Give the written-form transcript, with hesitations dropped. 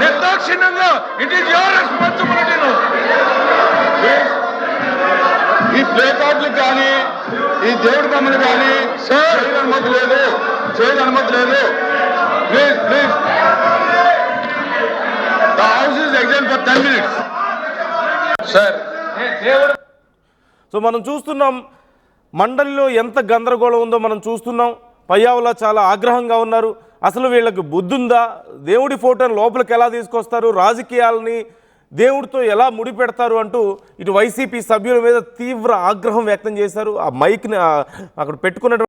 నిర్దాక్షిణ్యంగా it is your responsibility. ఈ play కార్డులు కానీ ఈ దేవుడి బొమ్మలు కానీ చేయని అనుమతి లేదు, చేయని అనుమతి లేదు. Please please the house is exam for 10 minutes. Sir దేవుడు సో మనం చూస్తున్నాం మండలిలో ఎంత గందరగోళం ఉందో మనం చూస్తున్నాం. పయ్యావుల చాలా ఆగ్రహంగా ఉన్నారు. అసలు వీళ్ళకి బుద్ధి ఉందా? దేవుడి ఫోటోని లోపలికి ఎలా తీసుకొస్తారు, రాజకీయాలని దేవుడితో ఎలా ముడిపెడతారు అంటూ ఇటు వైసీపీ సభ్యుల మీద తీవ్ర ఆగ్రహం వ్యక్తం చేశారు. ఆ మైక్ని అక్కడ పెట్టుకున్నటువంటి